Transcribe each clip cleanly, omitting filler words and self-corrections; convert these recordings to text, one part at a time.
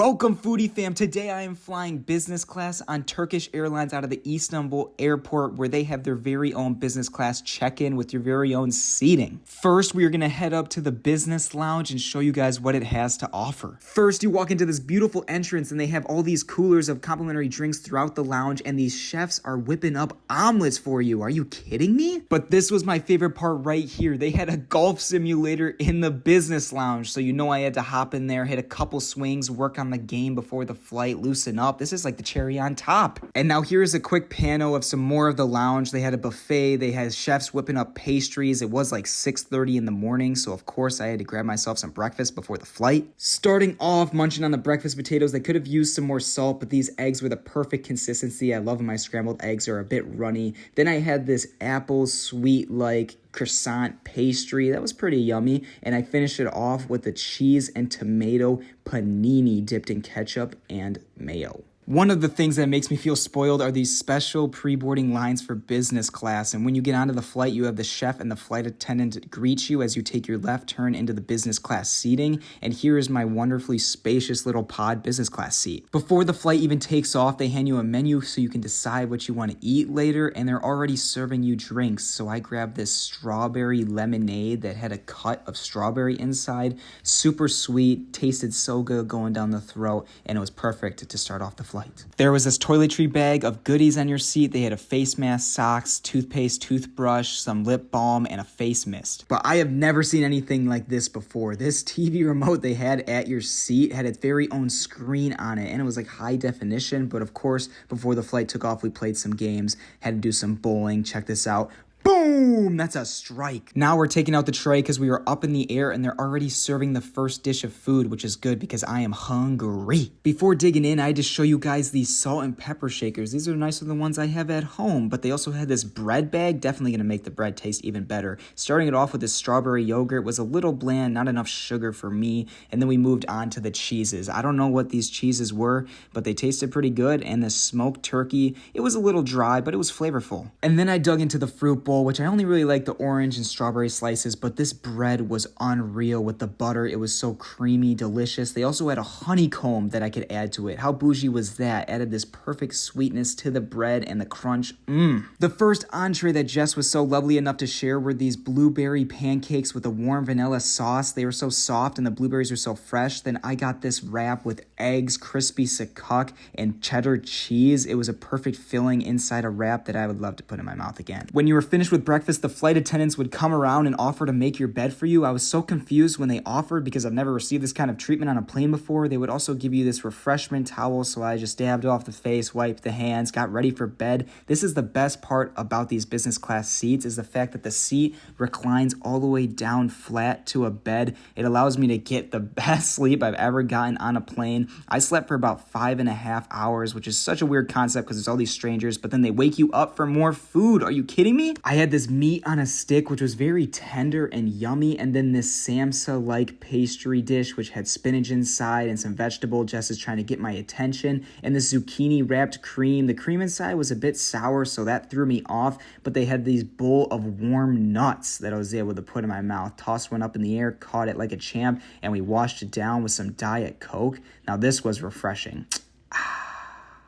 Welcome, foodie fam. Today I am flying business class on Turkish Airlines out of the Istanbul airport, where they have their very own business class check-in with your very own seating. First, we are going to head up to the business lounge and show you guys what it has to offer. First, you walk into this beautiful entrance and they have all these coolers of complimentary drinks throughout the lounge, and these chefs are whipping up omelets for you. Are you kidding me? But this was my favorite part right here. They had a golf simulator in the business lounge, so you know I had to hop in there, hit a couple swings, work on the game before the flight, loosen up. This is like the cherry on top. And now here's a quick panel of some more of the lounge. They had a buffet. They had chefs whipping up pastries. It was like 6:30 in the morning, so of course I had to grab myself some breakfast before the flight. Starting off, munching on the breakfast potatoes. They could have used some more salt, but these eggs were the perfect consistency. I love when my scrambled eggs are a bit runny. Then I had this apple sweet like croissant pastry. That was pretty yummy. And I finished it off with the cheese and tomato panini dipped in ketchup and mayo. One of the things that makes me feel spoiled are these special pre-boarding lines for business class. And when you get onto the flight, you have the chef and the flight attendant greet you as you take your left turn into the business class seating. And here is my wonderfully spacious little pod business class seat. Before the flight even takes off, they hand you a menu so you can decide what you want to eat later. And they're already serving you drinks. So I grabbed this strawberry lemonade that had a cut of strawberry inside. Super sweet, tasted so good going down the throat. And it was perfect to start off the flight. There was this toiletry bag of goodies on your seat. They had a face mask, socks, toothpaste, toothbrush, some lip balm, and a face mist. But I have never seen anything like this before. This TV remote they had at your seat had its very own screen on it, and it was like high definition. But of course, before the flight took off, we played some games, had to do some bowling. Check this out. Boom! That's a strike. Now we're taking out the tray because we were up in the air and they're already serving the first dish of food, which is good because I am hungry. Before digging in, I had to show you guys these salt and pepper shakers. These are nicer than the ones I have at home, but they also had this bread bag. Definitely going to make the bread taste even better. Starting it off with this strawberry yogurt was a little bland, not enough sugar for me, and then we moved on to the cheeses. I don't know what these cheeses were, but they tasted pretty good, and the smoked turkey, it was a little dry, but it was flavorful. And then I dug into the fruit bowl, which I only really like the orange and strawberry slices, but this bread was unreal with the butter. It was so creamy, delicious. They also had a honeycomb that I could add to it. How bougie was that? Added this perfect sweetness to the bread and the crunch. The first entree that Jess was so lovely enough to share were these blueberry pancakes with a warm vanilla sauce. They were so soft and the blueberries were so fresh. Then I got this wrap with eggs, crispy sakuk, and cheddar cheese. It was a perfect filling inside a wrap that I would love to put in my mouth again. When you were finished with breakfast, the flight attendants would come around and offer to make your bed for you. I was so confused when they offered because I've never received this kind of treatment on a plane before. They would also give you this refreshment towel, so I just dabbed off the face, wiped the hands, got ready for bed. This is the best part about these business class seats, is the fact that the seat reclines all the way down flat to a bed. It allows me to get the best sleep I've ever gotten on a plane. I slept for about 5.5 hours, which is such a weird concept because there's all these strangers, but then they wake you up for more food. Are you kidding me? I had this meat on a stick, which was very tender and yummy, and then this samsa-like pastry dish, which had spinach inside and some vegetable. Jess is trying to get my attention. And this zucchini-wrapped cream. The cream inside was a bit sour, so that threw me off, but they had these bowl of warm nuts that I was able to put in my mouth. Tossed one up in the air, caught it like a champ, and we washed it down with some Diet Coke. Now this was refreshing.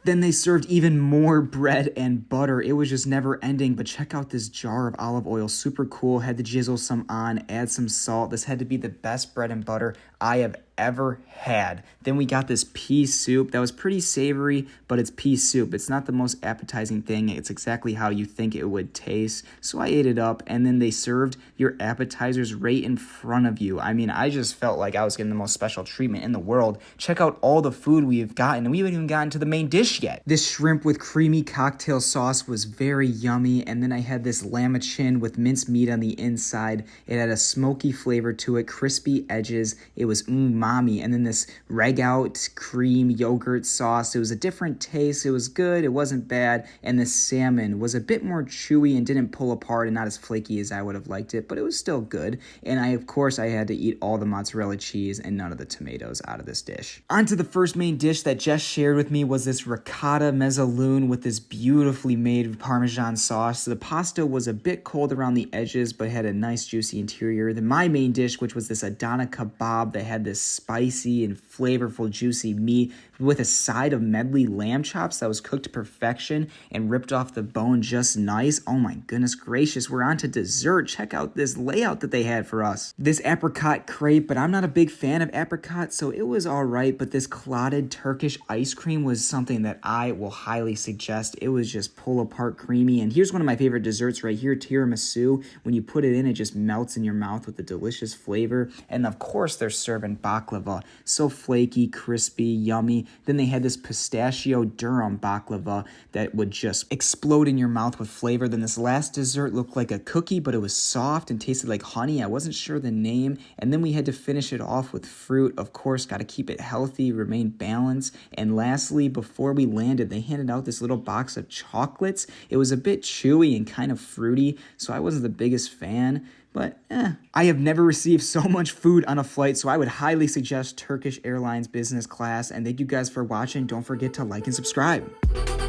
Then they served even more bread and butter. It was just never ending, but check out this jar of olive oil. Super cool. Had to jizzle some on, add some salt. This had to be the best bread and butter I have ever had. Then we got this pea soup that was pretty savory, but it's pea soup. It's not the most appetizing thing. It's exactly how you think it would taste. So I ate it up, and then they served your appetizers right in front of you. I mean, I just felt like I was getting the most special treatment in the world. Check out all the food we have gotten, and we haven't even gotten to the main dish yet. This shrimp with creamy cocktail sauce was very yummy, and then I had this lamb chin with minced meat on the inside. It had a smoky flavor to it, crispy edges. It was umami, and then this reg-out cream yogurt sauce. It was a different taste. It was good. It wasn't bad. And the salmon was a bit more chewy and didn't pull apart and not as flaky as I would have liked it, but it was still good. And of course, I had to eat all the mozzarella cheese and none of the tomatoes out of this dish. On to the first main dish that Jess shared with me was this ricotta mezzalune with this beautifully made Parmesan sauce. The pasta was a bit cold around the edges, but had a nice juicy interior. Then my main dish, which was this Adana kebab that had this spicy and flavorful, juicy meat with a side of medley lamb chops that was cooked to perfection and ripped off the bone just nice. Oh my goodness gracious, we're on to dessert. Check out this layout that they had for us. This apricot crepe, but I'm not a big fan of apricot, so it was all right, but this clotted Turkish ice cream was something that I will highly suggest. It was just pull apart creamy, and here's one of my favorite desserts right here, tiramisu. When you put it in, it just melts in your mouth with the delicious flavor, and of course they're serving baklava. So flaky, crispy, yummy. Then they had this pistachio durum baklava that would just explode in your mouth with flavor. Then this last dessert looked like a cookie, but it was soft and tasted like honey. I wasn't sure the name. And then we had to finish it off with fruit. Of course, got to keep it healthy, remain balanced. And lastly, before we landed, they handed out this little box of chocolates. It was a bit chewy and kind of fruity, so I wasn't the biggest fan. But I have never received so much food on a flight, so I would highly suggest Turkish Airlines business class. And thank you guys for watching. Don't forget to like and subscribe.